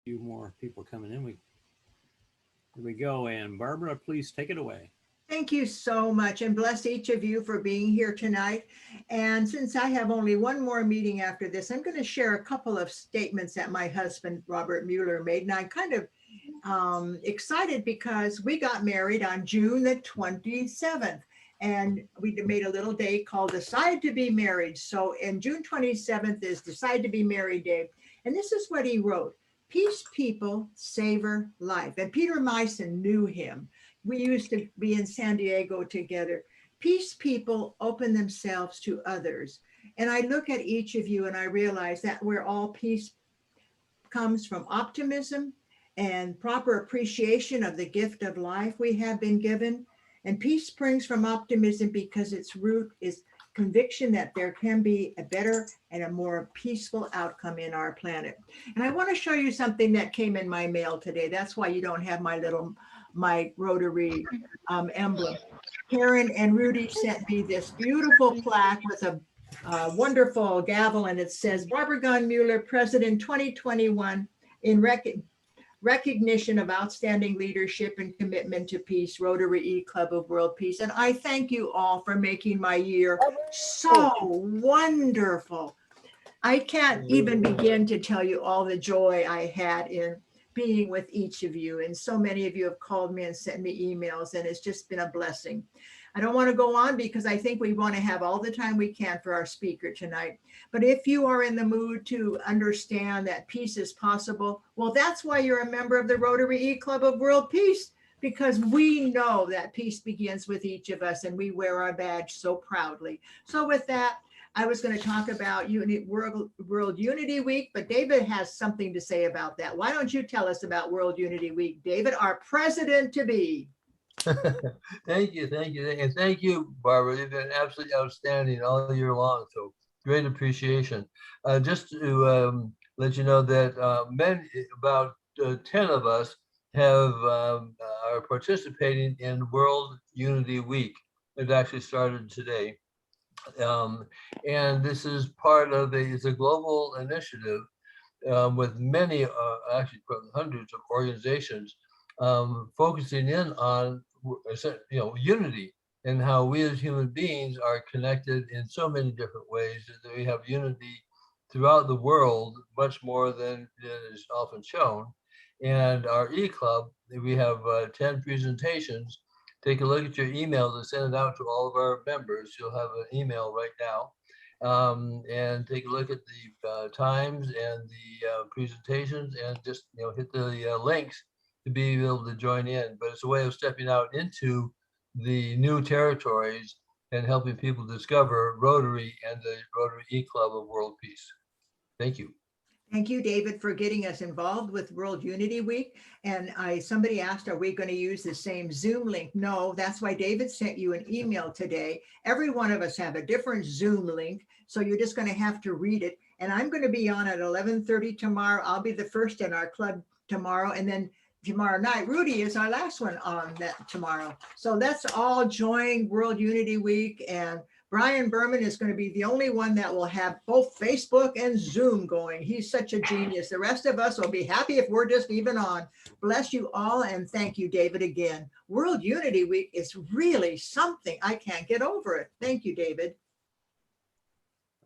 few more people coming in. Here we go. And Barbara, please take it away. Thank you so much, and bless each of you for being here tonight. And since I have only one more meeting after this, I'm going to share a couple of statements that my husband, Robert Mueller, made. And I'm kind of excited because we got married on June the 27th. And we made a little day called Decide to Be Married. So, and June 27th is Decide to Be Married Day. And this is what he wrote: Peace people savor life. And Peter Meissen knew him. We used to be in San Diego together. Peace people open themselves to others. And I look at each of you and I realize that we're all peace comes from optimism and proper appreciation of the gift of life we have been given. And peace springs from optimism because its root is conviction that there can be a better and a more peaceful outcome in our planet. And I want to show you something that came in my mail today. That's why you don't have my Rotary emblem. Karen and Rudy sent me this beautiful plaque with a wonderful gavel, and it says Barbara Gunn Mueller, President 2021, in recognition of outstanding leadership and commitment to peace, Rotary E Club of World Peace. And I thank you all for making my year so wonderful. I can't even begin to tell you all the joy I had in being with each of you. And so many of you have called me and sent me emails, and it's just been a blessing. I don't want to go on because I think we want to have all the time we can for our speaker tonight. But if you are in the mood to understand that peace is possible, well, that's why you're a member of the Rotary E Club of World Peace, because we know that peace begins with each of us and we wear our badge so proudly. So with that, I was going to talk about World Unity Week, but David has something to say about that. Why don't you tell us about World Unity Week, David, our president to be? Thank you, and thank you, Barbara. You've been absolutely outstanding all year long. So great appreciation. Just to let you know that about 10 of us are participating in World Unity Week. It actually started today. And this is part of it's a global initiative with many, actually hundreds of organizations focusing in on unity and how we as human beings are connected in so many different ways. That we have unity throughout the world, much more than is often shown. And our e-club, we have 10 presentations. Take a look at your email to send it out to all of our members. You'll have an email right now. And take a look at the times and the presentations, and just hit the links to be able to join in. But it's a way of stepping out into the new territories and helping people discover Rotary and the Rotary E Club of World Peace. Thank you. Thank you, David, for getting us involved with World Unity Week. And somebody asked, are we going to use the same Zoom link? No, that's why David sent you an email today. Every one of us have a different Zoom link, so you're just going to have to read it. And I'm going to be on at 11:30 tomorrow. I'll be the first in our club tomorrow. And then tomorrow night, Rudy is our last one on that tomorrow. So let's all join World Unity Week. And Brian Berman is going to be the only one that will have both Facebook and Zoom going. He's such a genius. The rest of us will be happy if we're just even on. Bless you all, and thank you, David, again. World Unity Week is really something. I can't get over it. Thank you, David.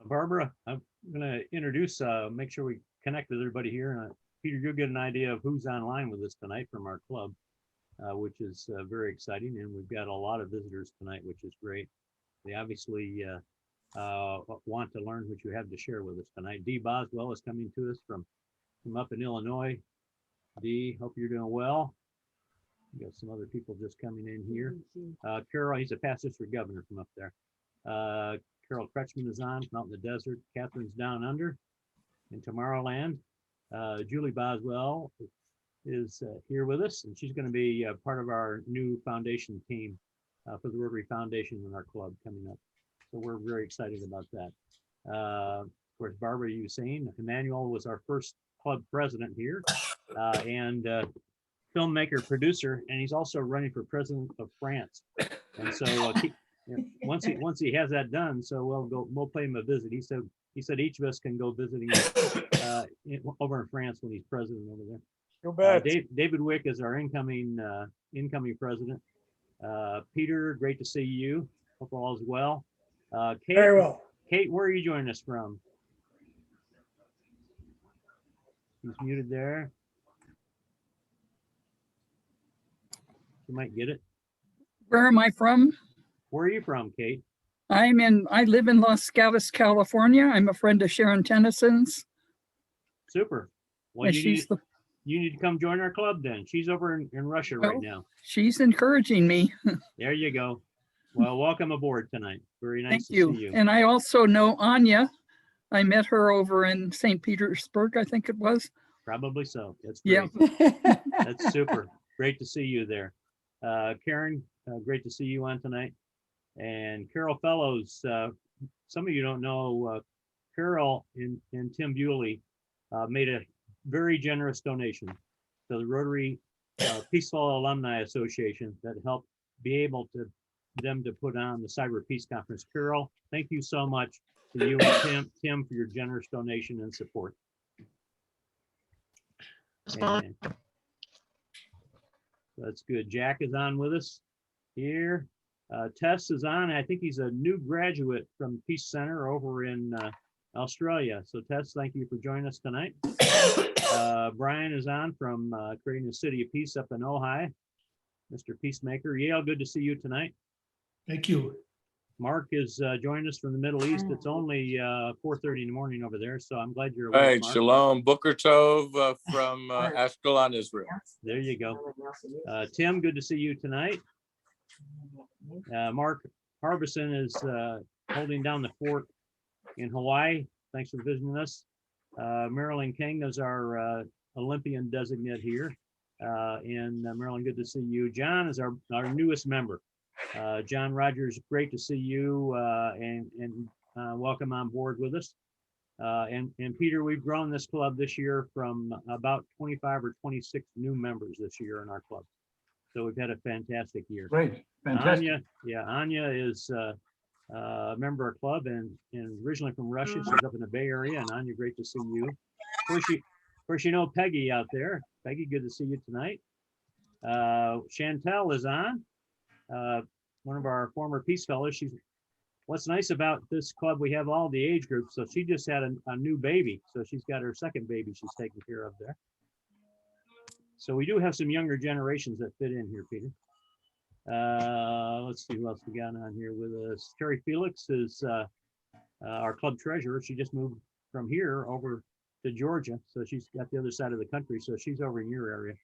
Barbara, I'm going to introduce, make sure we connect with everybody here. Peter, you'll get an idea of who's online with us tonight from our club, which is very exciting. And we've got a lot of visitors tonight, which is great. They obviously want to learn what you have to share with us tonight. Dee Boswell is coming to us from up in Illinois. Dee, hope you're doing well. We got some other people just coming in here. Carol, he's a past district governor from up there. Carol Kretschmann is on from out in the desert. Catherine's down under in Tomorrowland. Julie Boswell is here with us, and she's going to be part of our new foundation team for the Rotary Foundation in our club coming up. So we're very excited about that. Of course, Barbara Hussein, Emmanuel was our first club president here, and filmmaker, producer, and he's also running for president of France. And so once he has that done, so we'll pay him a visit. He said he said each of us can go visiting over in France when he's president over there. You bet. David Wick is our incoming president. Peter, great to see you. Hope all is well. Kate, Very well. Kate, where are you joining us from? He's muted there. You might get it. Where am I from? Where are you from, Kate? I live in Los Gatos, California. I'm a friend of Sharon Tennyson's. Super. Well, And you need to come join our club then. She's over in Russia right Well, now. She's encouraging me. There you go. Well, welcome aboard tonight. Very nice Thank to you. see you. And I also know Anya. I met her over in St. Petersburg, I think it was. Probably so. That's Yeah. great. That's super. Great to see you there. Karen, great to see you on tonight. And Carol Fellows, some of you don't know, Carol and Tim Bewley made a very generous donation to the Rotary Peaceful Alumni Association that helped be able to them to put on the Cyber Peace Conference. Carol, thank you so much to you and Tim for your generous donation and support. And that's good. Jack is on with us here. Tess is on. I think he's a new graduate from Peace Center over in Australia. So Tess, thank you for joining us tonight. Brian is on from Creating a City of Peace up in Ojai. Mr. Peacemaker. Yale, good to see you tonight. Thank you. Mark is joining us from the Middle East. It's only 4:30 in the morning over there, so I'm glad you're All awake, right, Mark. Shalom, Booker Tov from Ashkelon, Israel. There you go. Tim, good to see you tonight. Mark Harbison is holding down the fort in Hawaii. Thanks for visiting us. Marilyn King is our Olympian designate here. And Marilyn, good to see you. John is our newest member. John Rogers, great to see you and welcome on board with us. And Peter, we've grown this club this year from about 25 or 26 new members this year in our club. So we've had a fantastic year. Great, fantastic. Anya is a member of our club and originally from Russia. She's up in the Bay Area. And Anya, great to see you. Of course, you know Peggy out there. Peggy, good to see you tonight. Chantel is on. One of our former Peace Fellows. What's nice about this club, we have all the age groups. So she just had a new baby. So she's got her second baby she's taking care of there. So we do have some younger generations that fit in here, Peter. Let's see who else we got on here with us. Terry Felix is our club treasurer. She just moved from here over to Georgia. So she's got the other side of the country. So she's over in your area.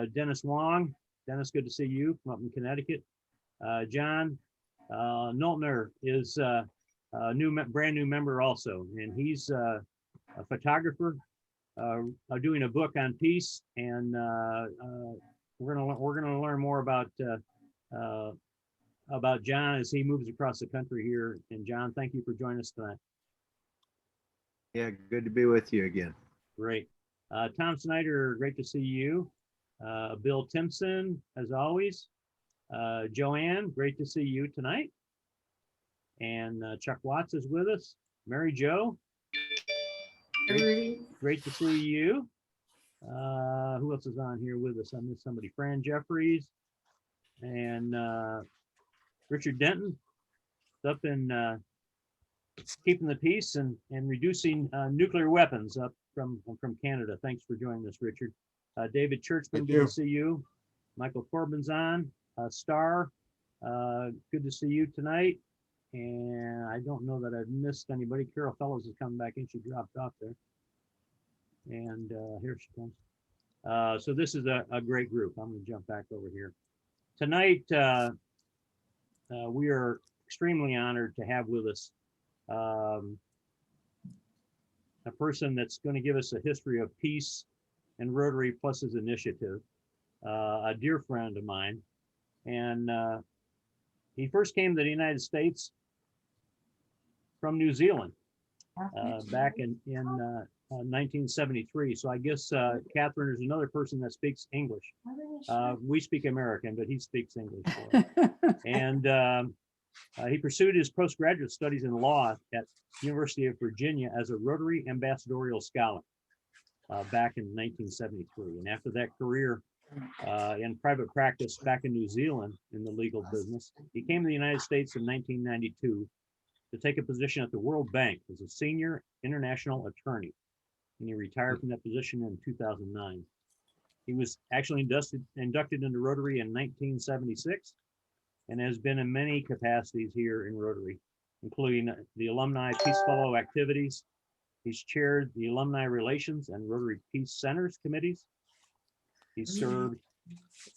Dennis Wong. Dennis, good to see you from up in Connecticut. John Noltner is a brand new member also, and he's a photographer doing a book on peace, and we're gonna learn more about John as he moves across the country here. And John, thank you for joining us tonight. Yeah, good to be with you again. Great. Tom Snyder, great to see you. Bill Timpson, as always. Joanne, great to see you tonight. And Chuck Watts is with us. Mary Jo, great to see you. Who else is on here with us? I missed somebody. Fran Jeffries and Richard Denton, up in keeping the peace and reducing nuclear weapons up from Canada. Thanks for joining us, Richard. David Churchman, good to see you. Michael Corbin's on. Star, good to see you tonight. And I don't know that I've missed anybody. Carol Fellows is coming back in. She dropped off there. And here she comes. So this is a great group. I'm going to jump back over here. Tonight, we are extremely honored to have with us a person that's going to give us a history of peace and Rotary plus his initiative, a dear friend of mine. And he first came to the United States from New Zealand back in 1973. So I guess Catherine is another person that speaks English. We speak American, but he speaks English. And He pursued his postgraduate studies in law at University of Virginia as a Rotary Ambassadorial Scholar back in 1973. And after that career in private practice back in New Zealand in the legal business, he came to the United States in 1992 to take a position at the World Bank as a senior international attorney. And he retired from that position in 2009. He was actually inducted into Rotary in 1976 and has been in many capacities here in Rotary, including the Alumni Peace Fellow activities. He's chaired the Alumni Relations and Rotary Peace Centers committees. He served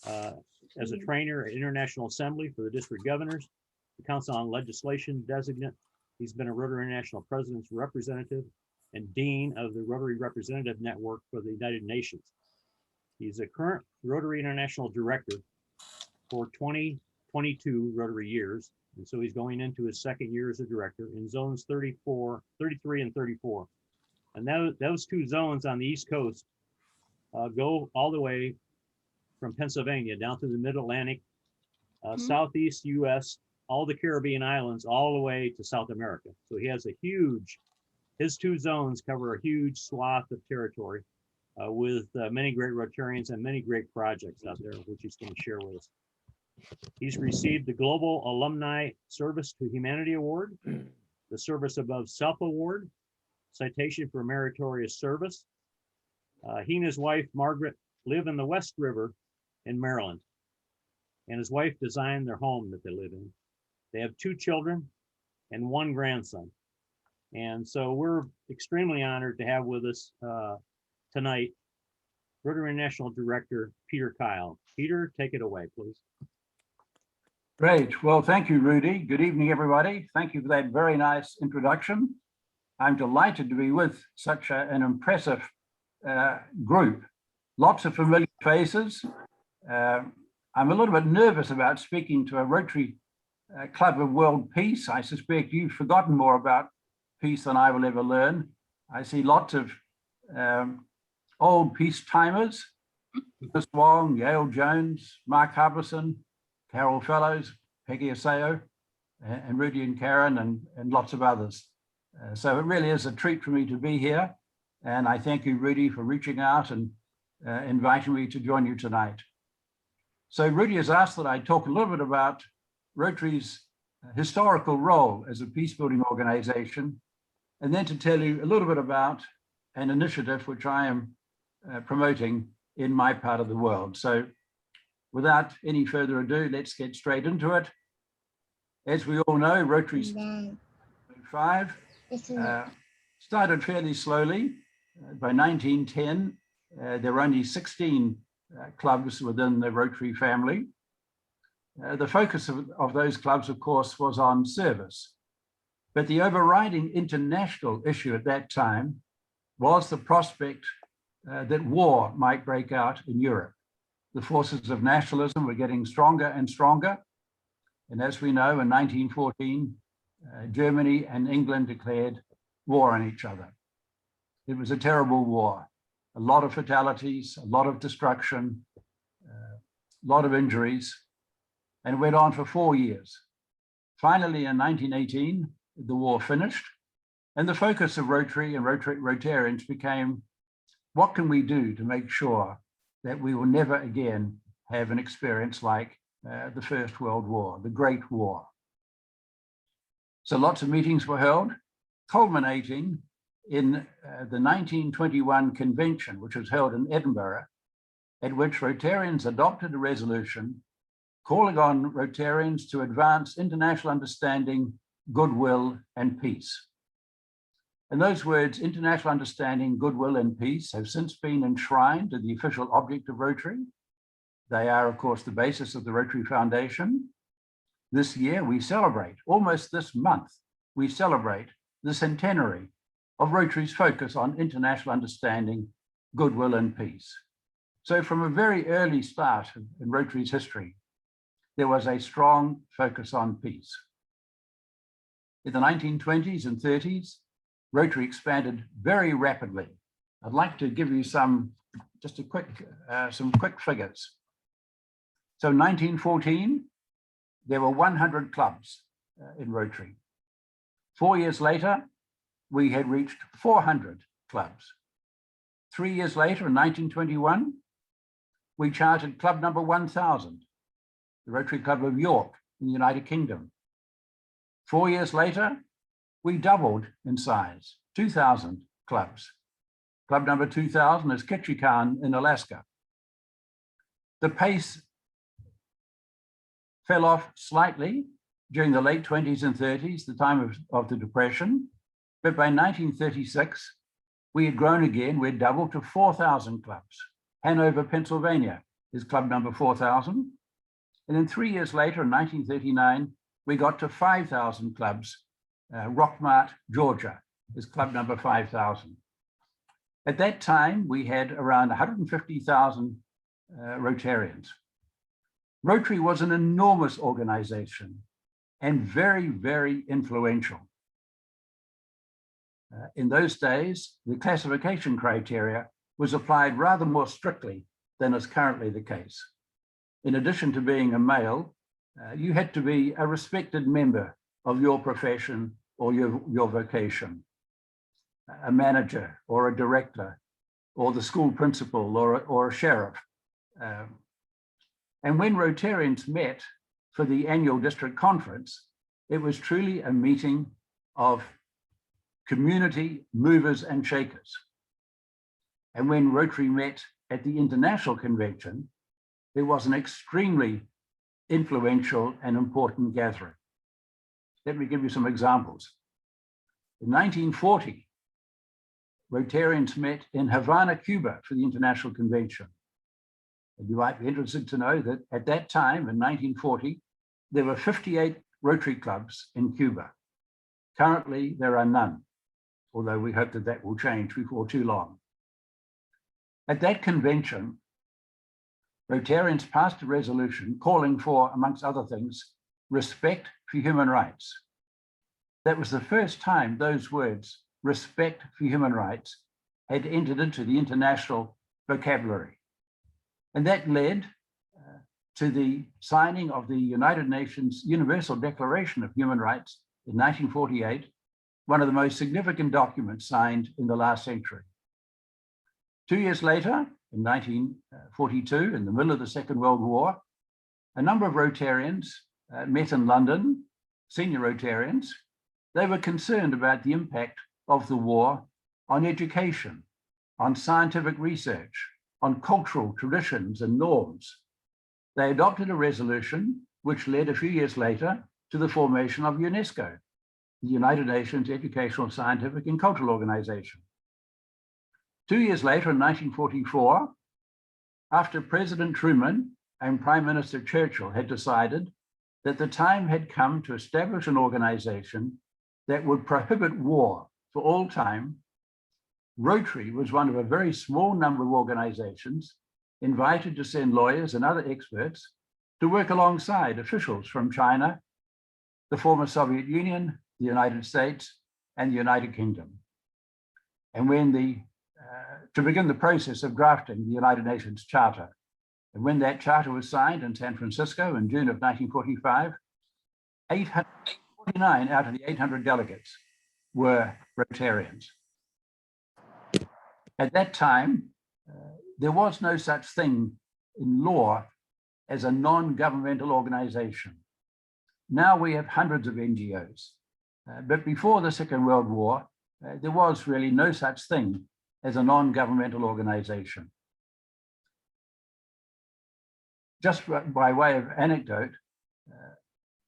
as a trainer at International Assembly for the District Governors, the Council on Legislation designate. He's been a Rotary International President's Representative and Dean of the Rotary Representative Network for the United Nations. He's a current Rotary International Director for 2022 Rotary years. And so he's going into his second year as a director in zones 33 and 34. And those two zones on the East Coast go all the way from Pennsylvania down to the Mid-Atlantic, Southeast US, all the Caribbean islands, all the way to South America. So he has his two zones cover a huge swath of territory with many great Rotarians and many great projects out there, which he's going to share with us. He's received the Global Alumni Service to Humanity Award, the Service Above Self Award, Citation for Meritorious Service. He and his wife, Margaret, live in the West River in Maryland, and his wife designed their home that they live in. They have 2 children and 1 grandson. And so we're extremely honored to have with us tonight, Rotary International Director, Peter Kyle. Peter, take it away, please. Great. Well, thank you, Rudy. Good evening, everybody. Thank you for that very nice introduction. I'm delighted to be with such an impressive group. Lots of familiar faces. I'm a little bit nervous about speaking to a Rotary Club of World Peace. I suspect you've forgotten more about peace than I will ever learn. I see lots of old peace timers, Chris Wong, Yale Jones, Mark Harbison, Carol Fellows, Peggy Aseo, and Rudy and Karen, and lots of others. So it really is a treat for me to be here. And I thank you, Rudy, for reaching out and inviting me to join you tonight. So Rudy has asked that I talk a little bit about Rotary's historical role as a peace-building organization, and then to tell you a little bit about an initiative which I am promoting in my part of the world. So without any further ado, let's get straight into it. As we all know, Rotary's 5 started fairly slowly. By 1910, there were only 16 clubs within the Rotary family. The focus of those clubs, of course, was on service. But the overriding international issue at that time was the prospect that war might break out in Europe. The forces of nationalism were getting stronger and stronger. And as we know, in 1914, Germany and England declared war on each other. It was a terrible war, a lot of fatalities, a lot of destruction, a lot of injuries, and it went on for 4 years. Finally, in 1918, the war finished, and the focus of Rotary and Rotarians became, what can we do to make sure that we will never again have an experience like the First World War, the Great War? So lots of meetings were held, culminating in the 1921 convention, which was held in Edinburgh, at which Rotarians adopted a resolution calling on Rotarians to advance international understanding, goodwill, and peace. And those words, international understanding, goodwill, and peace, have since been enshrined to the official object of Rotary. They are, of course, the basis of the Rotary Foundation. This year, we celebrate, almost this month, we celebrate the centenary of Rotary's focus on international understanding, goodwill, and peace. So from a very early start in Rotary's history, there was a strong focus on peace. In the 1920s and 30s, Rotary expanded very rapidly. I'd like to give you some quick figures. So in 1914, there were 100 clubs. in Rotary. 4 years later, we had reached 400 clubs. 3 years later, in 1921, we chartered club number 1000, the Rotary Club of York in the United Kingdom. 4 years later, we doubled in size, 2,000 clubs. Club number 2000 is Ketchikan in Alaska. The pace fell off slightly during the late 20s and 30s, the time of the Depression. But by 1936, we had grown again. We had doubled to 4,000 clubs. Hanover, Pennsylvania is club number 4,000. And then 3 years later, in 1939, we got to 5,000 clubs. Rockmart, Georgia is club number 5,000. At that time, we had around 150,000 Rotarians. Rotary was an enormous organization and very, very influential. In those days, the classification criteria was applied rather more strictly than is currently the case. In addition to being a male, you had to be a respected member of your profession or your vocation, a manager or a director, or the school principal or a sheriff. And when Rotarians met for the annual district conference, it was truly a meeting of community movers and shakers. And when Rotary met at the International Convention, it was an extremely influential and important gathering. Let me give you some examples. In 1940, Rotarians met in Havana, Cuba for the International Convention. And you might be interested to know that at that time, in 1940, there were 58 Rotary clubs in Cuba. Currently, there are none, although we hope that that will change before too long. At that convention, Rotarians passed a resolution calling for, amongst other things, respect for human rights. That was the first time those words, respect for human rights, had entered into the international vocabulary. And that led to the signing of the United Nations Universal Declaration of Human Rights in 1948, one of the most significant documents signed in the last century. 2 years later, in 1942, in the middle of the Second World War, a number of Rotarians met in London, senior Rotarians. They were concerned about the impact of the war on education, on scientific research, on cultural traditions and norms. They adopted a resolution which led a few years later to the formation of UNESCO, the United Nations Educational, Scientific and Cultural Organization. 2 years later, in 1944, after President Truman and Prime Minister Churchill had decided that the time had come to establish an organization that would prohibit war for all time, Rotary was one of a very small number of organizations invited to send lawyers and other experts to work alongside officials from China, the former Soviet Union, the United States, and the United Kingdom. And when to begin the process of drafting the United Nations Charter. And when that charter was signed in San Francisco in June of 1945, 849 out of the 800 delegates were Rotarians. At that time, there was no such thing in law as a non-governmental organization. Now we have hundreds of NGOs, but before the Second World War, there was really no such thing as a non-governmental organization. Just by way of anecdote,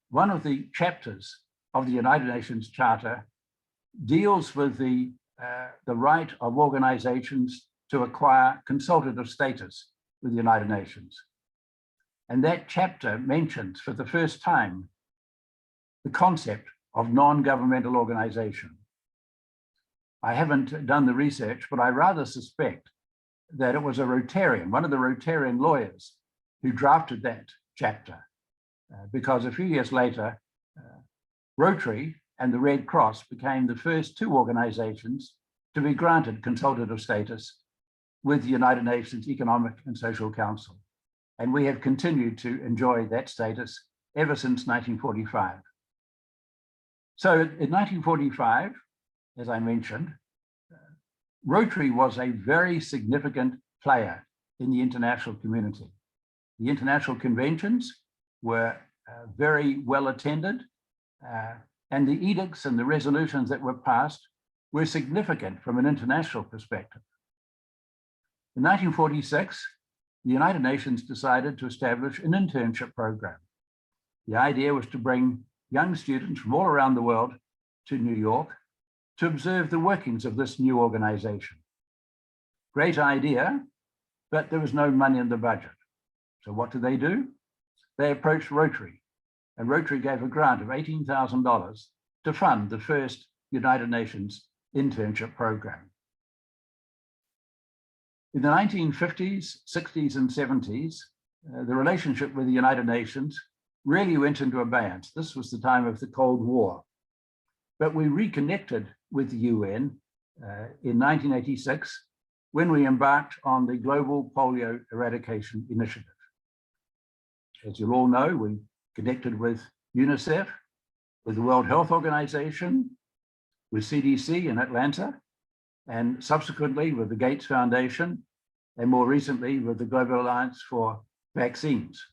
one of the chapters of the United Nations Charter deals with the right of organizations to acquire consultative status with the United Nations. And that chapter mentions for the first time the concept of non-governmental organization. I haven't done the research, but I rather suspect that it was a Rotarian, one of the Rotarian lawyers, who drafted that chapter, because a few years later, Rotary and the Red Cross became the first two organizations to be granted consultative status with the United Nations Economic and Social Council. And we have continued to enjoy that status ever since 1945. So in 1945, as I mentioned, Rotary was a very significant player in the international community. The international conventions were very well attended, and the edicts and the resolutions that were passed were significant from an international perspective. In 1946, the United Nations decided to establish an internship program. The idea was to bring young students from all around the world to New York to observe the workings of this new organization. Great idea, but there was no money in the budget. So what did they do? They approached Rotary, and Rotary gave a grant of $18,000 to fund the first United Nations internship program. In the 1950s, 60s, and 70s, the relationship with the United Nations really went into abeyance. This was the time of the Cold War. But we reconnected with the UN in 1986 when we embarked on the Global Polio Eradication Initiative. As you'll all know, we connected with UNICEF, with the World Health Organization, with CDC in Atlanta, and subsequently with the Gates Foundation, and more recently with the Global Alliance for Vaccines.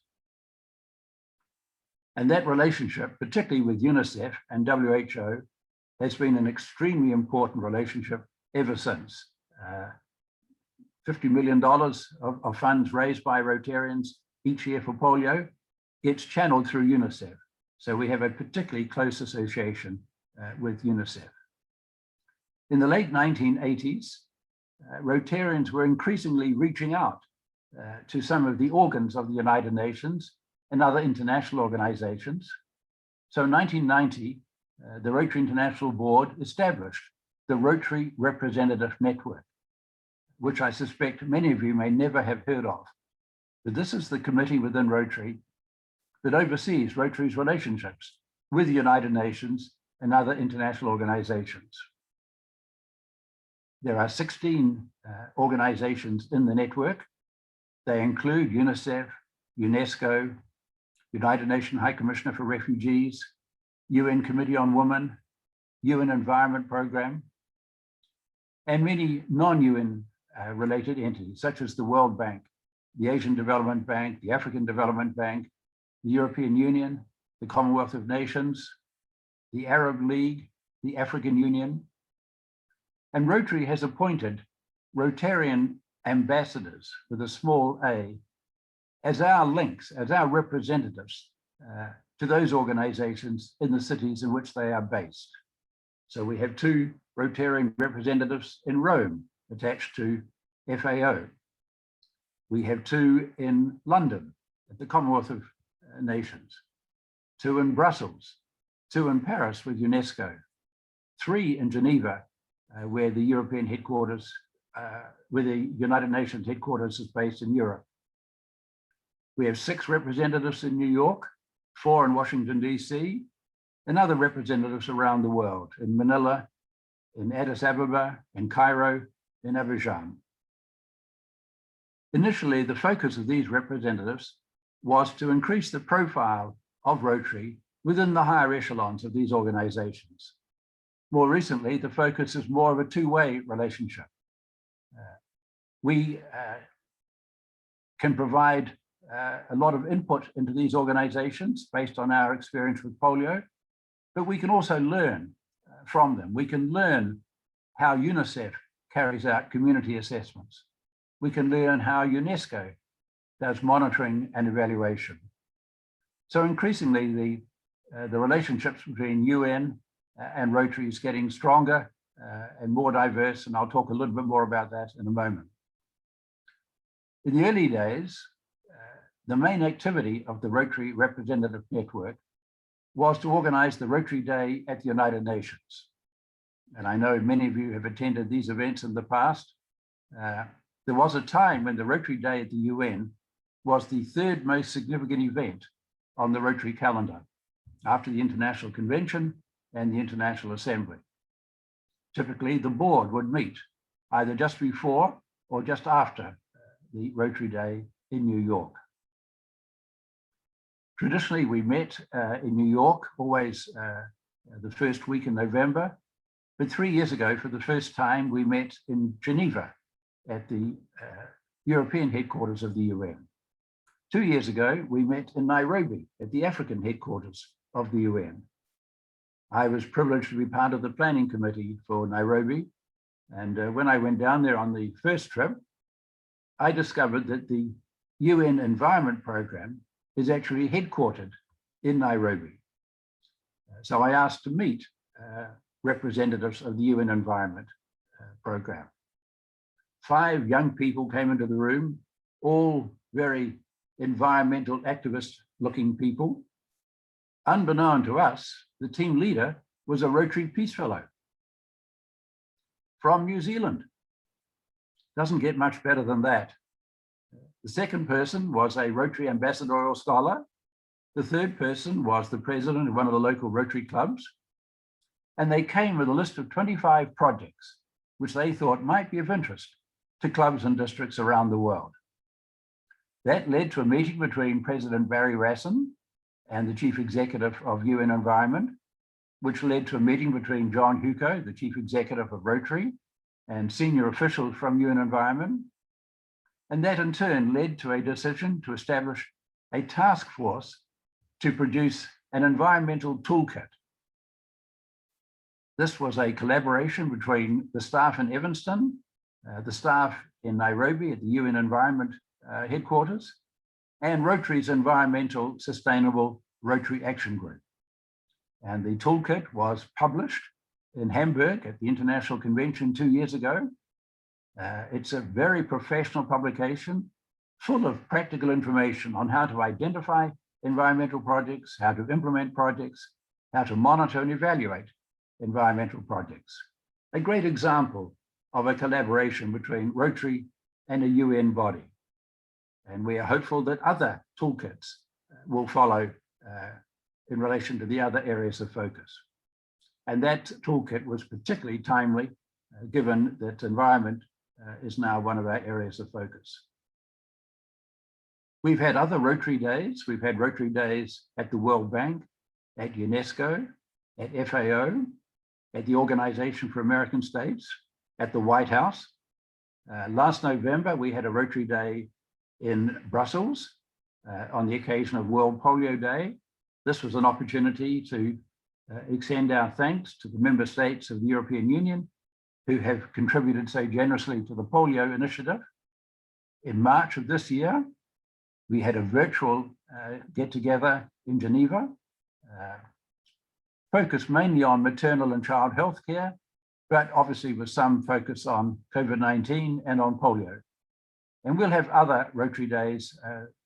And that relationship, particularly with UNICEF and WHO, has been an extremely important relationship ever since. $50 million of funds raised by Rotarians each year for polio gets channeled through UNICEF. So we have a particularly close association with UNICEF. In the late 1980s, Rotarians were increasingly reaching out to some of the organs of the United Nations and other international organizations. So in 1990, the Rotary International Board established the Rotary Representative Network, which I suspect many of you may never have heard of. But this is the committee within Rotary that oversees Rotary's relationships with the United Nations and other international organizations. There are 16 organizations in the network. They include UNICEF, UNESCO, United Nations High Commissioner for Refugees, UN Committee on Women, UN Environment Program, and many non-UN related entities, such as the World Bank, the Asian Development Bank, the African Development Bank, the European Union, the Commonwealth of Nations, the Arab League, the African Union. And Rotary has appointed Rotarian ambassadors with a small a as our links, as our representatives to those organizations in the cities in which they are based. So we have 2 Rotarian representatives in Rome attached to FAO. We have 2 in London at the Commonwealth of Nations, 2 in Brussels, 2 in Paris with UNESCO, 3 in Geneva, where the European headquarters, where the United Nations headquarters is based in Europe. We have 6 representatives in New York, 4 in Washington, DC, and other representatives around the world, in Manila, in Addis Ababa, in Cairo, in Abidjan. Initially, the focus of these representatives was to increase the profile of Rotary within the higher echelons of these organizations. More recently, the focus is more of a two-way relationship. We can provide a lot of input into these organizations based on our experience with polio, but we can also learn from them. We can learn how UNICEF carries out community assessments. We can learn how UNESCO does monitoring and evaluation. So increasingly, the relationships between UN and Rotary is getting stronger and more diverse, and I'll talk a little bit more about that in a moment. In the early days, the main activity of the Rotary Representative Network was to organize the Rotary Day at the United Nations. And I know many of you have attended these events in the past. There was a time when the Rotary Day at the UN was the 3rd most significant event on the Rotary calendar, after the International Convention and the International Assembly. Typically, the board would meet either just before or just after the Rotary Day in New York. Traditionally, we met in New York, always the first week in November. But 3 years ago, for the first time, we met in Geneva at the European headquarters of the UN. 2 years ago, we met in Nairobi at the African headquarters of the UN. I was privileged to be part of the planning committee for Nairobi. And when I went down there on the first trip, I discovered that the UN Environment Programme is actually headquartered in Nairobi. So I asked to meet representatives of the UN Environment Programme. 5 young people came into the room, all very environmental activist looking people. Unbeknown to us, the team leader was a Rotary Peace Fellow from New Zealand. Doesn't get much better than that. The second person was a Rotary Ambassadorial Scholar. The third person was the president of one of the local Rotary clubs. And they came with a list of 25 projects which they thought might be of interest to clubs and districts around the world. That led to a meeting between President Barry Rassin and the Chief Executive of UN Environment, which led to a meeting between John Huko, the Chief Executive of Rotary, and senior officials from UN Environment. And that in turn led to a decision to establish a task force to produce an environmental toolkit. This was a collaboration between the staff in Evanston, the staff in Nairobi at the UN Environment headquarters, and Rotary's Environmental Sustainable Rotary Action Group. And the toolkit was published in Hamburg at the International Convention 2 years ago. It's a very professional publication full of practical information on how to identify environmental projects, how to implement projects, how to monitor and evaluate environmental projects. A great example of a collaboration between Rotary and a UN body. And we are hopeful that other toolkits will follow in relation to the other areas of focus. And that toolkit was particularly timely, given that environment is now one of our areas of focus. We've had other Rotary Days. We've had Rotary Days at the World Bank, at UNESCO, at FAO, at the Organization for American States, at the White House. Last November, we had a Rotary Day in Brussels on the occasion of World Polio Day. This was an opportunity to extend our thanks to the member states of the European Union who have contributed so generously to the polio initiative. In March of this year, we had a virtual get-together in Geneva, focused mainly on maternal and child health care, but obviously with some focus on COVID-19 and on polio. And we'll have other Rotary Days.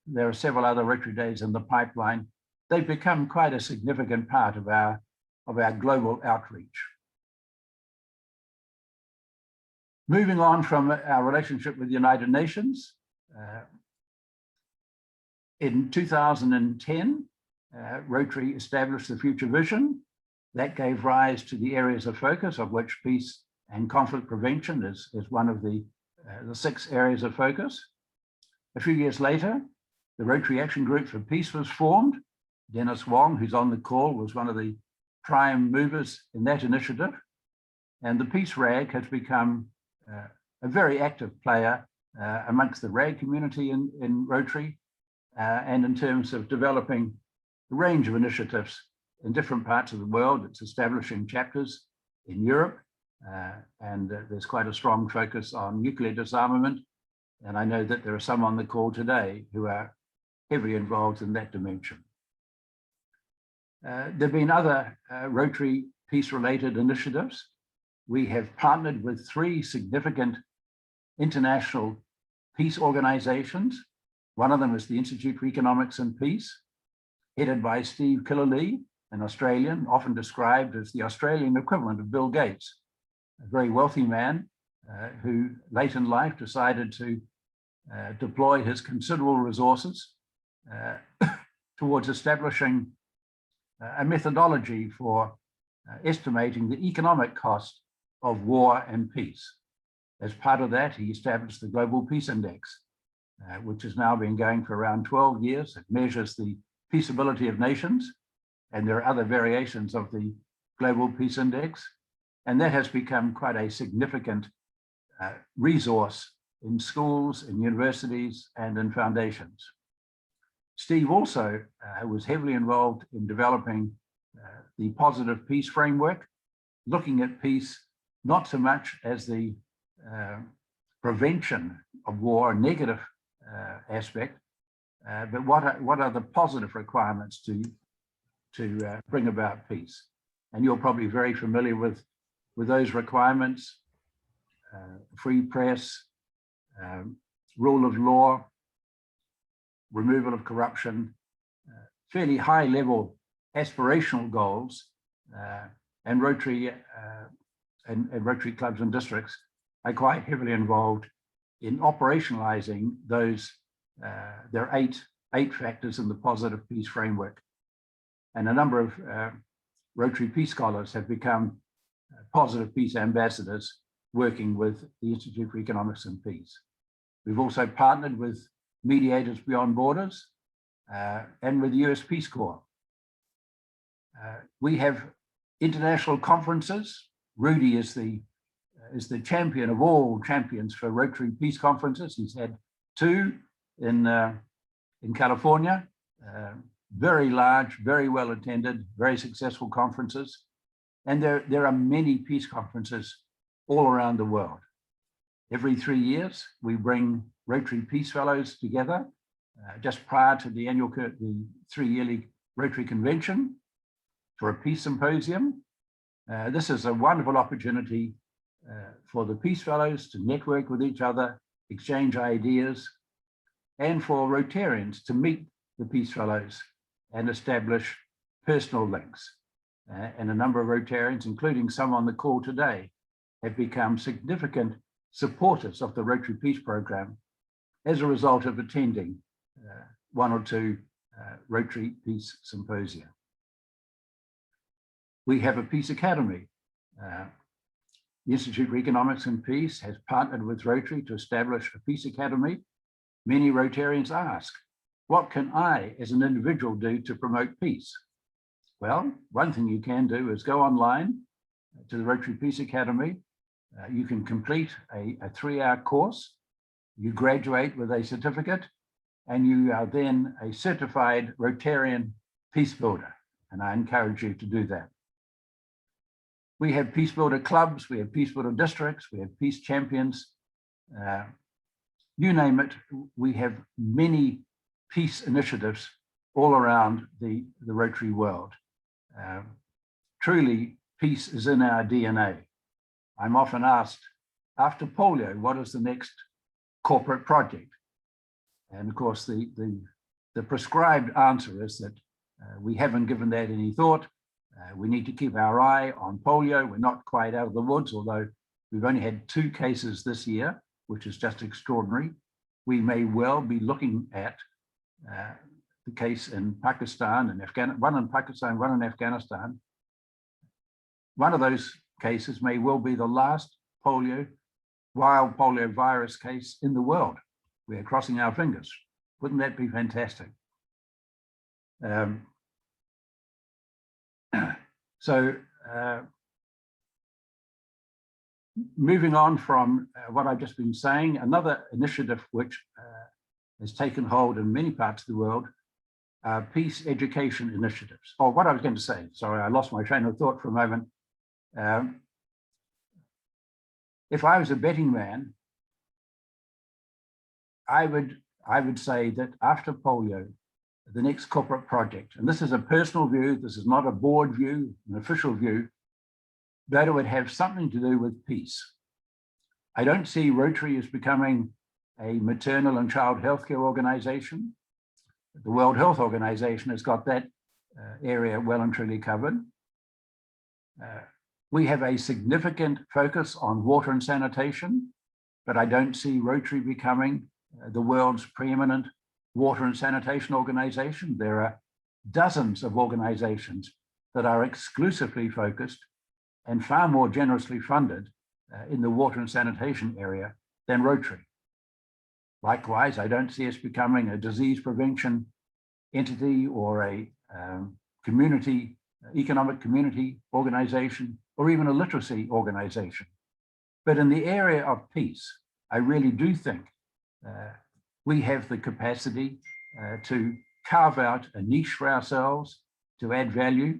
There are several other Rotary Days in the pipeline. They've become quite a significant part of our global outreach. Moving on from our relationship with the United Nations, in 2010, Rotary established the Future Vision. That gave rise to the areas of focus, of which peace and conflict prevention is one of the 6 areas of focus. A few years later, the Rotary Action Group for Peace was formed. Dennis Wong, who's on the call, was one of the prime movers in that initiative. And the Peace RAG has become a very active player amongst the RAG community in Rotary, and in terms of developing a range of initiatives in different parts of the world. It's establishing chapters in Europe, and there's quite a strong focus on nuclear disarmament. And I know that there are some on the call today who are heavily involved in that dimension. There have been other Rotary peace-related initiatives. We have partnered with 3 significant international peace organizations. One of them is the Institute for Economics and Peace, headed by Steve Killalea, an Australian, often described as the Australian equivalent of Bill Gates, a very wealthy man who late in life decided to deploy his considerable resources towards establishing a methodology for estimating the economic cost of war and peace. As part of that, he established the Global Peace Index, which has now been going for around 12 years. It measures the peaceability of nations, and there are other variations of the Global Peace Index, and that has become quite a significant resource in schools, in universities, and in foundations. Steve also was heavily involved in developing the Positive Peace Framework, looking at peace not so much as the prevention of war, negative aspect, but what are the positive requirements to bring about peace. And you're probably very familiar with those requirements: free press, rule of law, removal of corruption, fairly high level aspirational goals, and Rotary and Rotary clubs and districts are quite heavily involved in operationalizing those. There are eight factors in the Positive Peace Framework, and a number of Rotary Peace Scholars have become positive peace ambassadors working with the Institute for Economics and Peace. We've also partnered with Mediators Beyond Borders and with the US Peace Corps. We have international conferences. Rudy is the champion of all champions for Rotary Peace Conferences. He's had 2 in California, very large, very well attended, very successful conferences. And there are many peace conferences all around the world. Every 3 years, we bring Rotary Peace Fellows together just prior to the 3-yearly Rotary Convention for a peace symposium. This is a wonderful opportunity for the Peace Fellows to network with each other, exchange ideas, and for Rotarians to meet the Peace Fellows and establish personal links. And a number of Rotarians, including some on the call today, have become significant supporters of the Rotary Peace Program as a result of attending 1 or 2 Rotary Peace Symposia. We have a Peace Academy. The Institute for Economics and Peace has partnered with Rotary to establish a Peace Academy. Many Rotarians ask, what can I as an individual do to promote peace? Well, one thing you can do is go online to the Rotary Peace Academy. You can complete a 3-hour course. You graduate with a certificate, and you are then a certified Rotarian peace builder. And I encourage you to do that. We have peace builder clubs, we have peace builder districts, we have peace champions. You name it, we have many peace initiatives all around the Rotary world. Truly, peace is in our DNA. I'm often asked, after polio, what is the next corporate project? And of course, the prescribed answer is that we haven't given that any thought. We need to keep our eye on polio. We're not quite out of the woods, although we've only had 2 cases this year, which is just extraordinary. We may well be looking at the case in Pakistan and Afghanistan, one in Pakistan, one in Afghanistan. One of those cases may well be the last wild polio virus case in the world. We are crossing our fingers. Wouldn't that be fantastic? Moving on from what I've just been saying, another initiative which has taken hold in many parts of the world are peace education initiatives. Oh, what I was going to say, sorry, I lost my train of thought for a moment. If I was a betting man, I would say that after polio, the next corporate project, and this is a personal view, this is not a board view, an official view, that it would have something to do with peace. I don't see Rotary as becoming a maternal and child healthcare organization. The World Health Organization has got that area well and truly covered. We have a significant focus on water and sanitation, but I don't see Rotary becoming the world's preeminent water and sanitation organization. There are dozens of organizations that are exclusively focused and far more generously funded in the water and sanitation area than Rotary. Likewise, I don't see us becoming a disease prevention entity or a community economic community organization, or even a literacy organization. But in the area of peace, I really do think we have the capacity to carve out a niche for ourselves, to add value.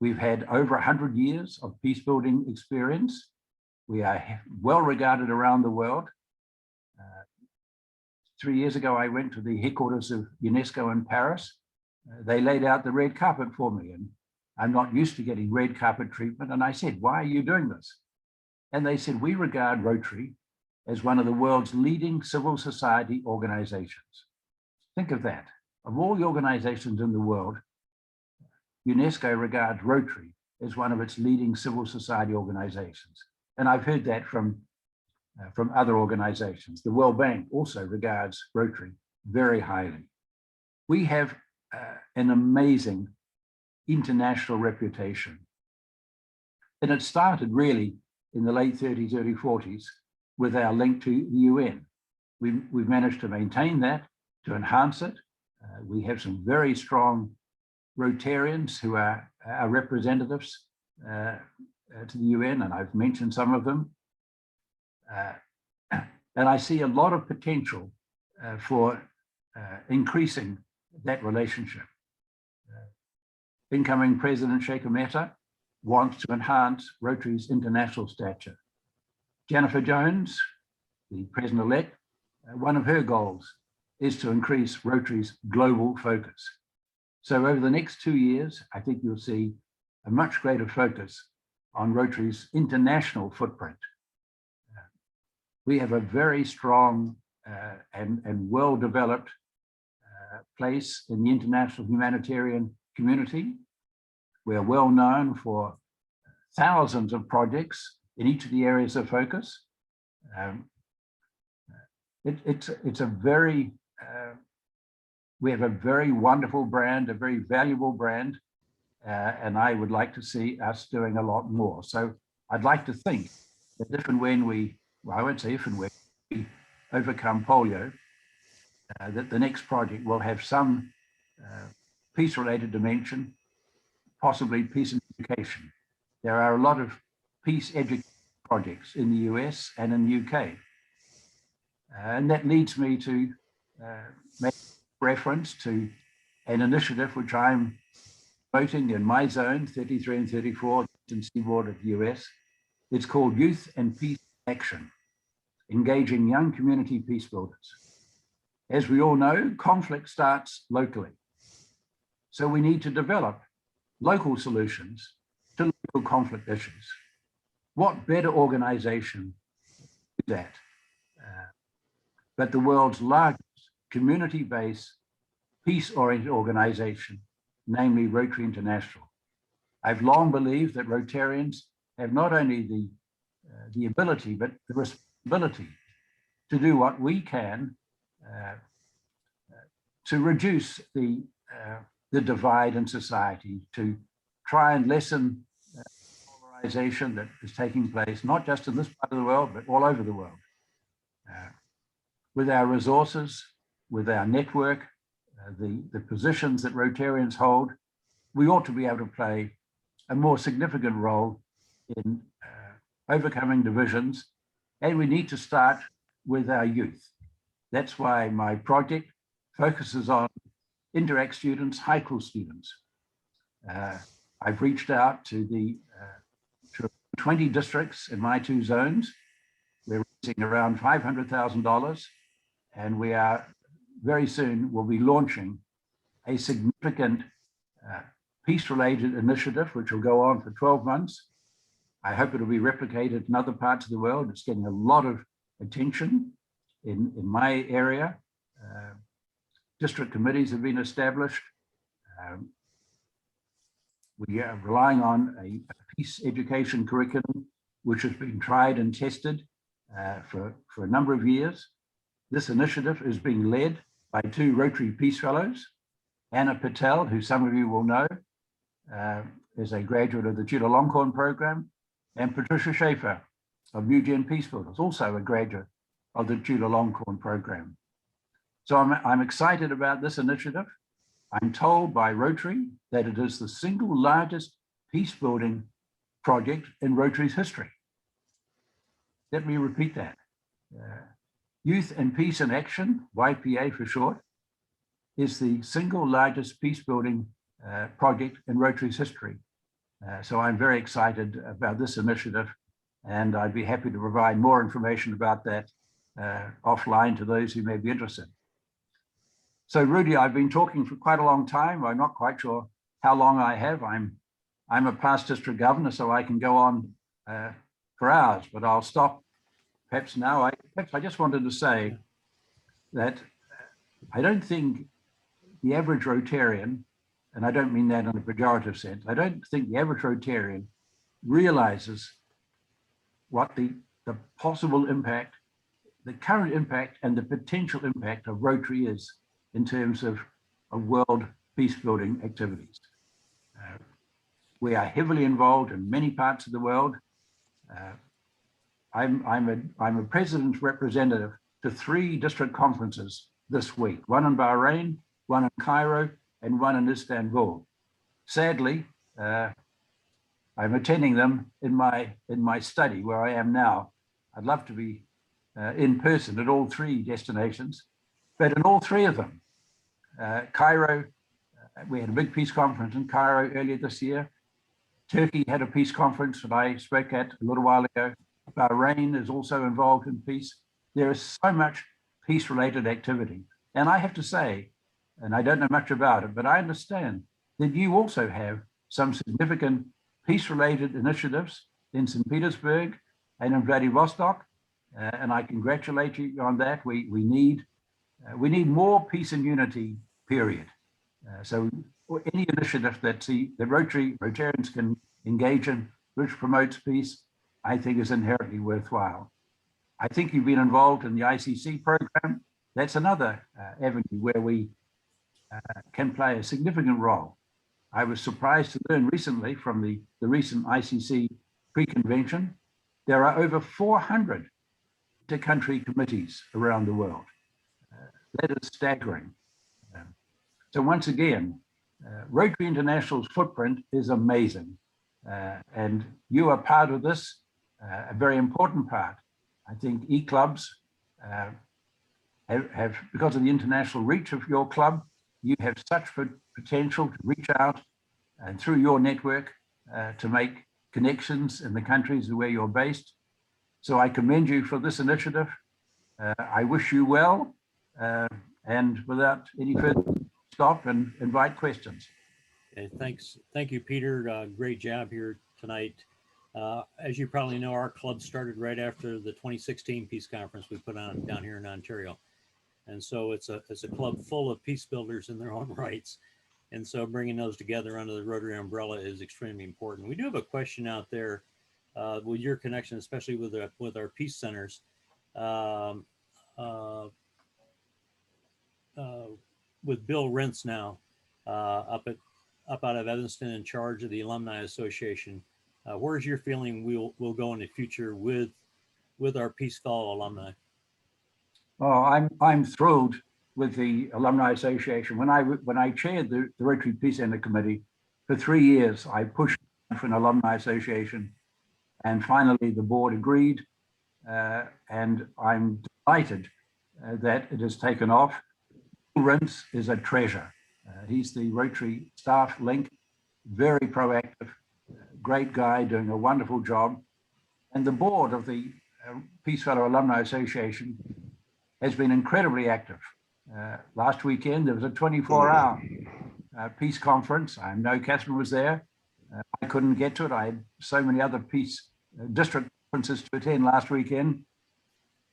We've had over 100 years of peace building experience. We are well regarded around the world. 3 years ago, I went to the headquarters of UNESCO in Paris. They laid out the red carpet for me, and I'm not used to getting red carpet treatment. And I said, why are you doing this? And they said, we regard Rotary as one of the world's leading civil society organizations. Think of that. Of all the organizations in the world, UNESCO regards Rotary as one of its leading civil society organizations. And I've heard that from other organizations. The World Bank also regards Rotary very highly. We have an amazing international reputation. And it started really in the late 30s, early 40s with our link to the UN. We've managed to maintain that, to enhance it. We have some very strong Rotarians who are our representatives to the UN, and I've mentioned some of them. And I see a lot of potential for increasing that relationship. Incoming President Sheikh Ahmeta wants to enhance Rotary's international stature. Jennifer Jones, the president-elect, one of her goals is to increase Rotary's global focus. So over the next 2 years, I think you'll see a much greater focus on Rotary's international footprint. We have a very strong and well-developed place in the international humanitarian community. We are well known for thousands of projects in each of the areas of focus. It's a very, we have a very wonderful brand, a very valuable brand, and I would like to see us doing a lot more. So I'd like to think that if and when we, well, I won't say if and when we overcome polio, that the next project will have some peace-related dimension, possibly peace and education. There are a lot of peace education projects in the US and in the UK. And that leads me to make reference to an initiative which I'm promoting in my zone, 33 and 34, in seaboard of the US. It's called Youth and Peace Action, engaging young community peace builders. As we all know, conflict starts locally. So we need to develop local solutions to local conflict issues. What better organization is that? But the world's largest community-based peace-oriented organization, namely Rotary International. I've long believed that Rotarians have not only the ability, but the responsibility to do what we can to reduce the divide in society, to try and lessen polarization that is taking place, not just in this part of the world, but all over the world. With our resources, with our network, the positions that Rotarians hold, we ought to be able to play a more significant role in overcoming divisions, and we need to start with our youth. That's why my project focuses on Interact students, high school students. I've reached out to 20 districts in my 2 zones. We're raising around $500,000, and we are very soon will be launching a significant peace-related initiative, which will go on for 12 months. I hope it'll be replicated in other parts of the world. It's getting a lot of attention in my area. District committees have been established. We are relying on a peace education curriculum, which has been tried and tested for a number of years. This initiative is being led by 2 Rotary Peace Fellows, Anna Patel, who some of you will know, is a graduate of the Chulalongkorn program, and Patricia Schaefer of New Gen Peace Builders, also a graduate of the Chulalongkorn program. So I'm excited about this initiative. I'm told by Rotary that it is the single largest peace building project in Rotary's history. Let me repeat that. Youth and Peace in Action, YPA for short, is the single largest peace building project in Rotary's history. So I'm very excited about this initiative, and I'd be happy to provide more information about that offline to those who may be interested. So Rudy, I've been talking for quite a long time. I'm not quite sure how long I have. I'm a past district governor, so I can go on for hours, but I'll stop perhaps now. Perhaps I just wanted to say that I don't think the average Rotarian, and I don't mean that in a pejorative sense, I don't think the average Rotarian realizes what the possible impact, the current impact, and the potential impact of Rotary is in terms of world peace building activities. We are heavily involved in many parts of the world. I'm a president's representative to 3 district conferences this week, one in Bahrain, one in Cairo, and one in Istanbul. Sadly, I'm attending them in my study where I am now. I'd love to be in person at all 3 destinations, but in all 3 of them, Cairo, we had a big peace conference in Cairo earlier this year. Turkey had a peace conference that I spoke at a little while ago. Bahrain is also involved in peace. There is so much peace-related activity. And I have to say, and I don't know much about it, but I understand that you also have some significant peace-related initiatives in St. Petersburg and in Vladivostok, and I congratulate you on that. We need more peace and unity, period. So any initiative that Rotarians can engage in, which promotes peace, I think is inherently worthwhile. I think you've been involved in the ICC program. That's another avenue where we can play a significant role. I was surprised to learn recently from the recent ICC pre-convention, there are over 400 inter-country committees around the world. That is staggering. So once again, Rotary International's footprint is amazing. And you are part of this, a very important part. I think e-clubs have, because of the international reach of your club, you have such potential to reach out and through your network to make connections in the countries where you're based. So I commend you for this initiative. I wish you well. And without any further, stop and invite questions. Okay, thanks. Thank you, Peter. Great job here tonight. As you probably know, our club started right after the 2016 Peace Conference we put on down here in Ontario. And so it's a club full of peace builders in their own rights. And so bringing those together under the Rotary umbrella is extremely important. We do have a question out there with your connection, especially with our peace centers. With Bill Rentz now up out of Evanston in charge of the Alumni Association, where's your feeling we'll go in the future with our Peace Fellow alumni? Oh, I'm thrilled with the Alumni Association. When I chaired the Rotary Peace Center Committee for 3 years, I pushed for an Alumni Association, and finally the board agreed, and I'm delighted that it has taken off. Bill Rentz is a treasure. He's the Rotary staff link, very proactive, great guy, doing a wonderful job. And the board of the Peace Fellow Alumni Association has been incredibly active. Last weekend, there was a 24-hour peace conference. I know Catherine was there. I couldn't get to it. I had so many other peace district conferences to attend last weekend.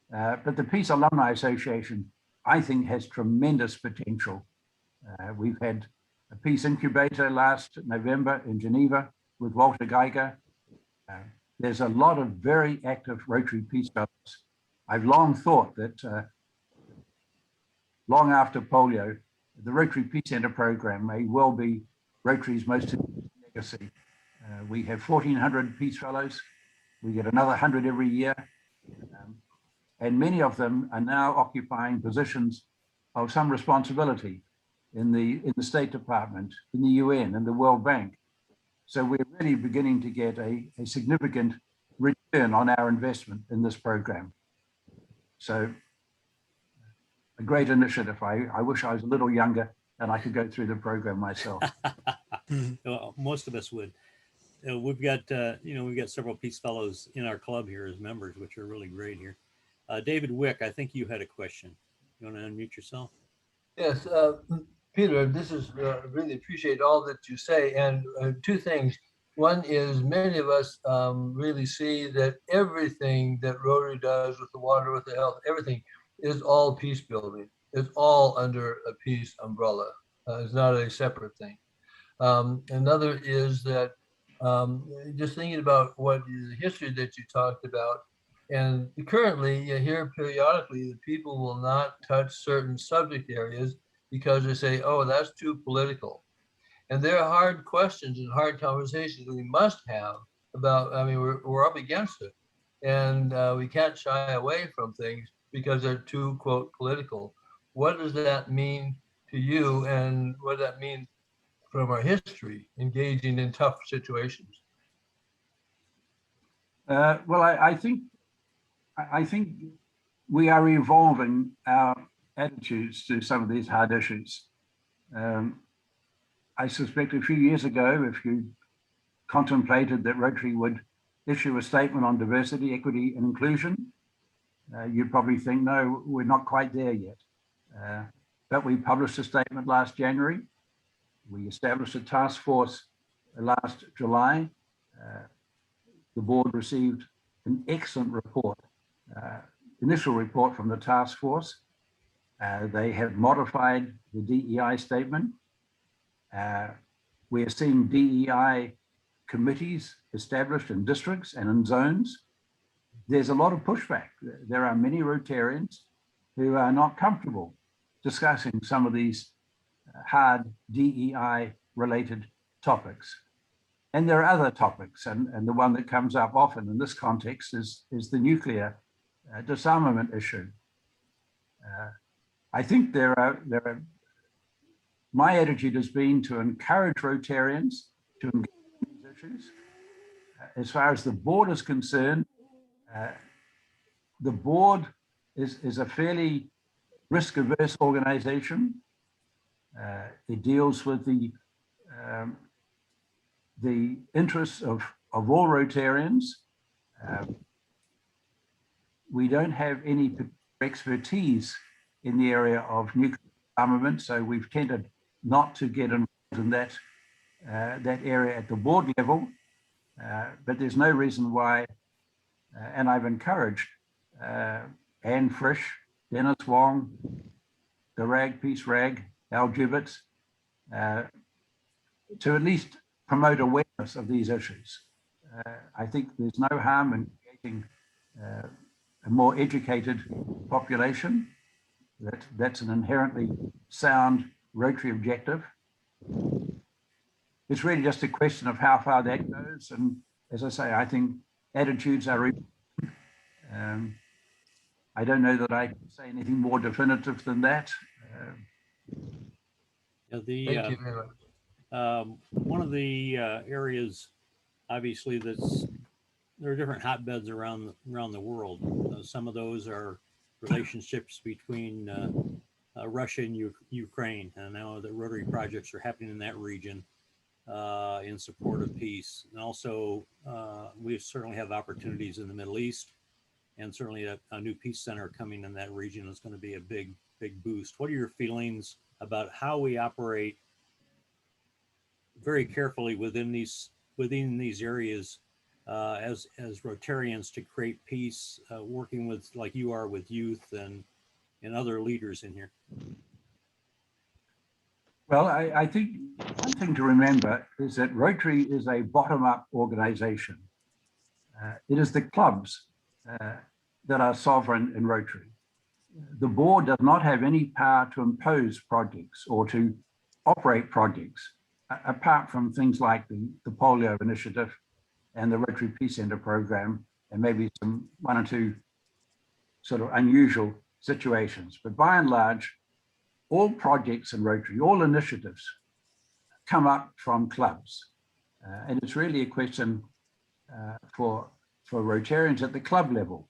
But the Peace Alumni Association, I think, has tremendous potential. We've had a peace incubator last November in Geneva with Walter Geiger. There's a lot of very active Rotary Peace Fellows. I've long thought that long after polio, the Rotary Peace Center program may well be Rotary's most important legacy. We have 1,400 Peace Fellows. We get another 100 every year. And many of them are now occupying positions of some responsibility. in the State Department, in the UN, and the World Bank. So we're really beginning to get a significant return on our investment in this program. So a great initiative. I wish I was a little younger and I could go through the program myself. Well, most of us would. We've got, we've got several Peace Fellows in our club here as members, which are really great here. David Wick, I think you had a question. You want to unmute yourself? Yes, Peter, this is really appreciate all that you say. And two things. One is many of us really see that everything that Rotary does with the water, with the health, everything is all peace building. It's all under a peace umbrella. It's not a separate thing. Another is that just thinking about what is the history that you talked about, and currently you hear periodically that people will not touch certain subject areas because they say, oh, that's too political. And there are hard questions and hard conversations that we must have about, I mean, we're up against it. And we can't shy away from things because they're too, quote, political. What does that mean to you, and what does that mean from our history engaging in tough situations? Well, I think we are evolving our attitudes to some of these hard issues. I suspect a few years ago, if you contemplated that Rotary would issue a statement on diversity, equity, and inclusion, you'd probably think, no, we're not quite there yet. But we published a statement last January. We established a task force last July. The board received an excellent report, initial report from the task force. They have modified the DEI statement. We are seeing DEI committees established in districts and in zones. There's a lot of pushback. There are many Rotarians who are not comfortable discussing some of these hard DEI related topics. And there are other topics, and the one that comes up often in this context is the nuclear disarmament issue. I think my attitude has been to encourage Rotarians to engage in these issues. As far as the board is concerned, the board is a fairly risk-averse organization. It deals with the interests of all Rotarians. We don't have any expertise in the area of nuclear armament, so we've tended not to get involved in that area at the board level. But there's no reason why, and I've encouraged Anne Frisch, Dennis Wong, the RAG, Peace RAG, Al Gibbets, to at least promote awareness of these issues. I think there's no harm in engaging a more educated population. That's an inherently sound Rotary objective. It's really just a question of how far that goes. And as I say, I think attitudes are, I don't know that I can say anything more definitive than that. Thank you very much. One of the areas, obviously, there are different hotbeds around the world. Some of those are relationships between Russia and Ukraine, and now the Rotary projects are happening in that region in support of peace. And also, we certainly have opportunities in the Middle East, and certainly a new peace center coming in that region is going to be a big boost. What are your feelings about how we operate very carefully within these areas as Rotarians to create peace, working with, like you are, with youth and other leaders in here? Well, I think one thing to remember is that Rotary is a bottom-up organization. It is the clubs that are sovereign in Rotary. The board does not have any power to impose projects or to operate projects, apart from things like the polio initiative and the Rotary Peace Center program, and maybe one or two sort of unusual situations. But by and large, all projects in Rotary, all initiatives come up from clubs. And it's really a question for Rotarians at the club level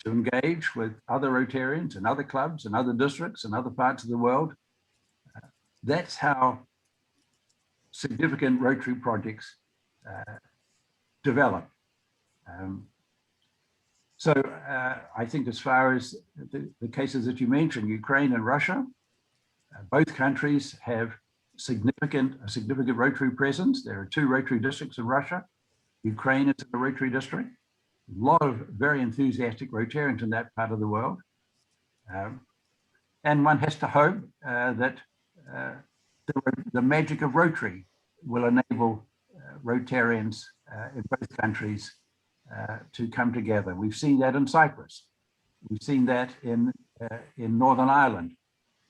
to engage with other Rotarians and other clubs and other districts and other parts of the world. That's how significant Rotary projects develop. So I think as far as the cases that you mentioned, Ukraine and Russia, both countries have a significant Rotary presence. There are 2 Rotary districts in Russia. Ukraine is a Rotary district. A lot of very enthusiastic Rotarians in that part of the world. And one has to hope that the magic of Rotary will enable Rotarians in both countries to come together. We've seen that in Cyprus. We've seen that in Northern Ireland.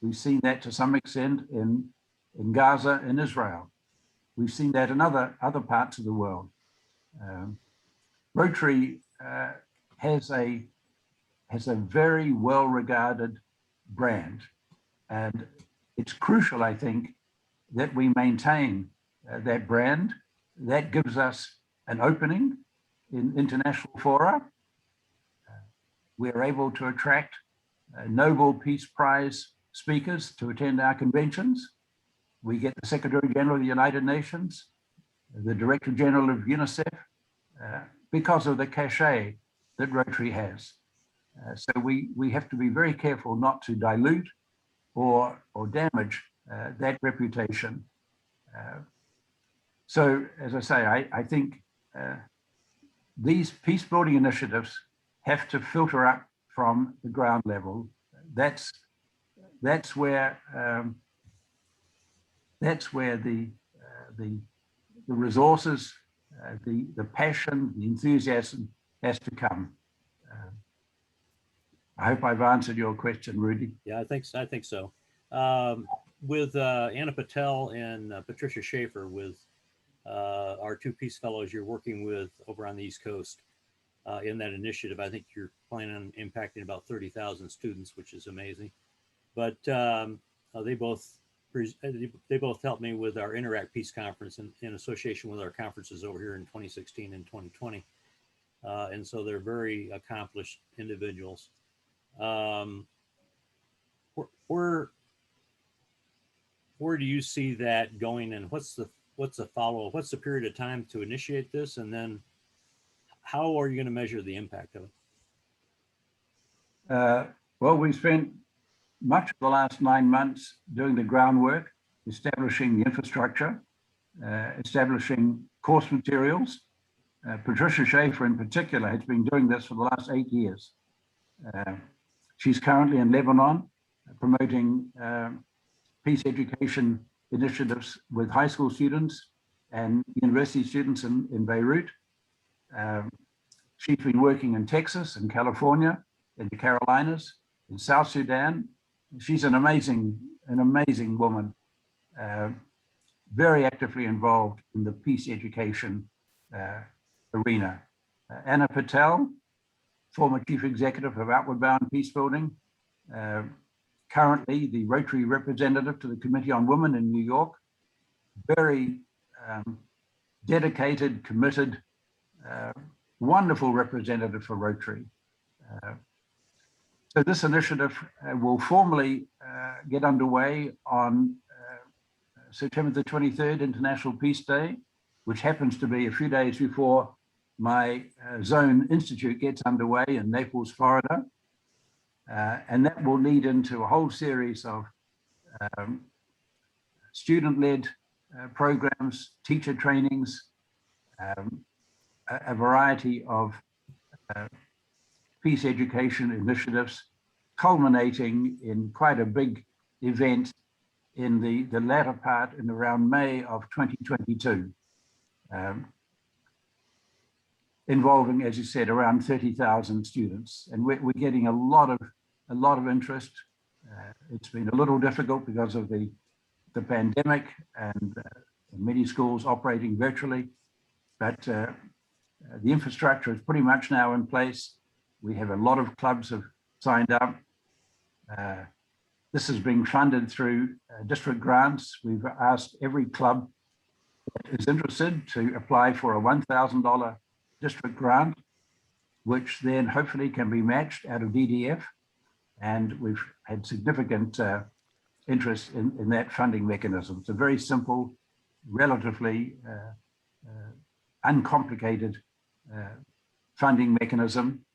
We've seen that to some extent in Gaza in Israel. We've seen that in other parts of the world. Rotary has a very well-regarded brand, and it's crucial, I think, that we maintain that brand. That gives us an opening in international fora. We're able to attract Nobel Peace Prize speakers to attend our conventions. We get the Secretary General of the United Nations, the Director General of UNICEF, because of the cachet that Rotary has. So we have to be very careful not to dilute or damage that reputation. So as I say, I think these peace building initiatives have to filter up from the ground level. That's where the resources, the passion, the enthusiasm has to come. I hope I've answered your question, Rudy. Yeah, I think so. With Anna Patel and Patricia Schaefer, with our 2 Peace Fellows you're working with over on the East Coast in that initiative, I think you're planning on impacting about 30,000 students, which is amazing. But they both helped me with our Interact Peace Conference in association with our conferences over here in 2016 and 2020. And so they're very accomplished individuals. Where do you see that going, and what's the follow-up? What's the period of time to initiate this, and then how are you going to measure the impact of it? Well, we spent much of the last 9 months doing the groundwork, establishing the infrastructure, establishing course materials. Patricia Schaefer in particular has been doing this for the last 8 years. She's currently in Lebanon promoting peace education initiatives with high school students and university students in Beirut. She's been working in Texas and California, in the Carolinas, in South Sudan. She's an amazing woman, very actively involved in the peace education arena. Anna Patel, former chief executive of Outward Bound Peacebuilding, currently the Rotary representative to the Committee on Women in New York, very dedicated, committed, wonderful representative for Rotary. So this initiative will formally get underway on September the 23rd, International Peace Day, which happens to be a few days before my Zone Institute gets underway in Naples, Florida. And that will lead into a whole series of student-led programs, teacher trainings, a variety of peace education initiatives, culminating in quite a big event in the latter part in around May of 2022, involving, as you said, around 30,000 students. And we're getting a lot of interest. It's been a little difficult because of the pandemic and many schools operating virtually, but the infrastructure is pretty much now in place. We have a lot of clubs have signed up. This is being funded through district grants. We've asked every club that is interested to apply for a $1,000 district grant, which then hopefully can be matched out of DDF. And we've had significant interest in that funding mechanism. It's a very simple, relatively uncomplicated funding mechanism.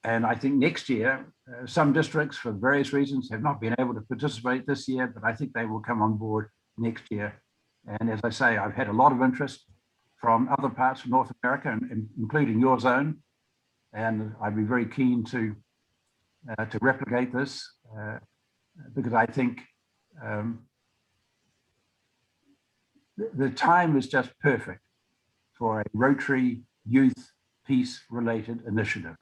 And I think next year, some districts for various reasons have not been able to participate this year, but I think they will come on board next year. And as I say, I've had a lot of interest from other parts of North America, and including your zone. And I'd be very keen to replicate this because I think the time is just perfect for a Rotary youth peace related initiative.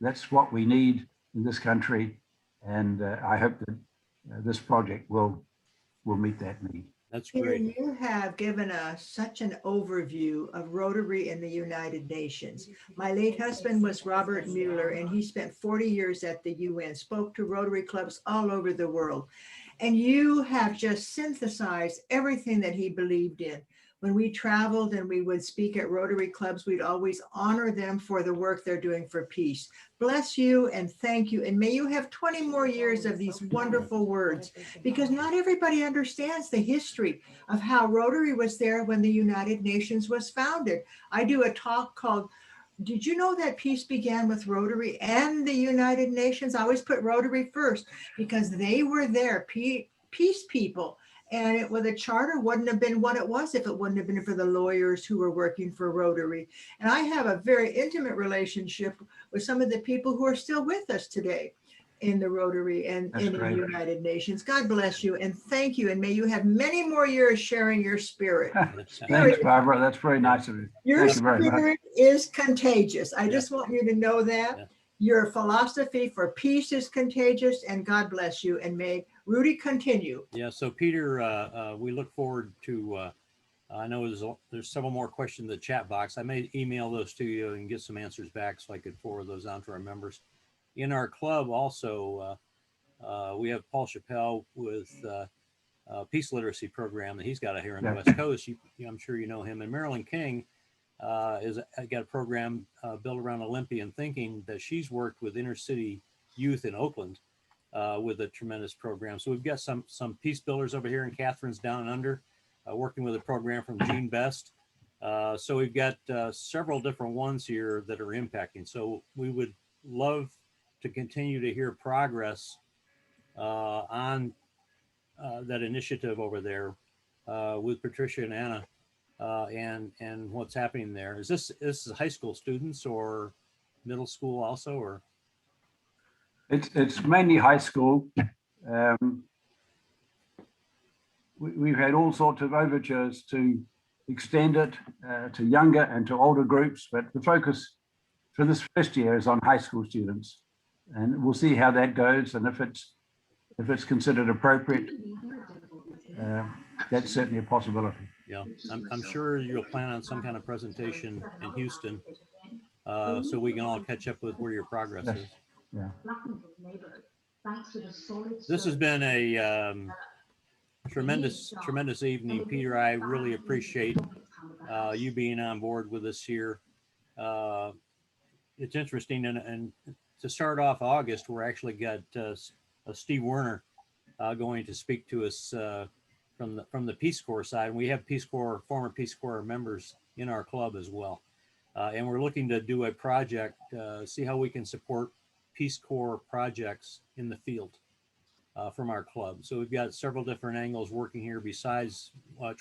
That's what we need in this country. And I hope that this project will meet that need. That's Peter, great. you have given us such an overview of Rotary in the United Nations. My late husband was Robert Mueller, and he spent 40 years at the UN, spoke to Rotary clubs all over the world. And you have just synthesized everything that he believed in. When we traveled and we would speak at Rotary clubs, we'd always honor them for the work they're doing for peace. Bless you and thank you. And may you have 20 more years of these wonderful words, because not everybody understands the history of how Rotary was there when the United Nations was founded. I do a talk called, did you know that peace began with Rotary and the United Nations? I always put Rotary first because they were there, peace people. And the charter wouldn't have been what it was if it wouldn't have been for the lawyers who were working for Rotary. And I have a very intimate relationship with some of the people who are still with us today in the Rotary and That's in the great. United Nations. God bless you and thank you. And may you have many more years sharing your spirit. Thanks, Barbara. That's very nice of you. Your Thank you very much. spirit is contagious. I Yeah. just want you to know that. Yeah. Your philosophy for peace is contagious, and God bless you. And may Rudy continue. Yeah, so Peter, we look forward to, I know there's several more questions in the chat box. I may email those to you and get some answers back so I could forward those on to our members. In our club also, we have Paul Chappelle with Peace Literacy Program that he's got here on the Yeah. West Coast. I'm sure you know him. And Marilyn King has got a program built around Olympian thinking that she's worked with inner city youth in Oakland with a tremendous program. So we've got some peace builders over here, and Catherine's down under working with a program from Gene Best. So we've got several different ones here that are impacting. So we would love to continue to hear progress on that initiative over there with Patricia and Anna and what's happening there. Is this high school students or middle school also, or? It's mainly high school. We've had all sorts of overtures to extend it to younger and to older groups, but the focus for this first year is on high school students, and we'll see how that goes. And if it's considered appropriate, that's certainly a possibility. Yeah, I'm sure you'll plan on some kind of presentation in Houston so we can all catch up with where your progress is. Yeah. This has been a tremendous evening, Peter. I really appreciate you being on board with us here. It's interesting, and to start off August, we're actually got Steve Werner going to speak to us from the Peace Corps side. And we have former Peace Corps members in our club as well. And we're looking to do a project, see how we can support Peace Corps projects in the field from our club. So we've got several different angles working here besides trying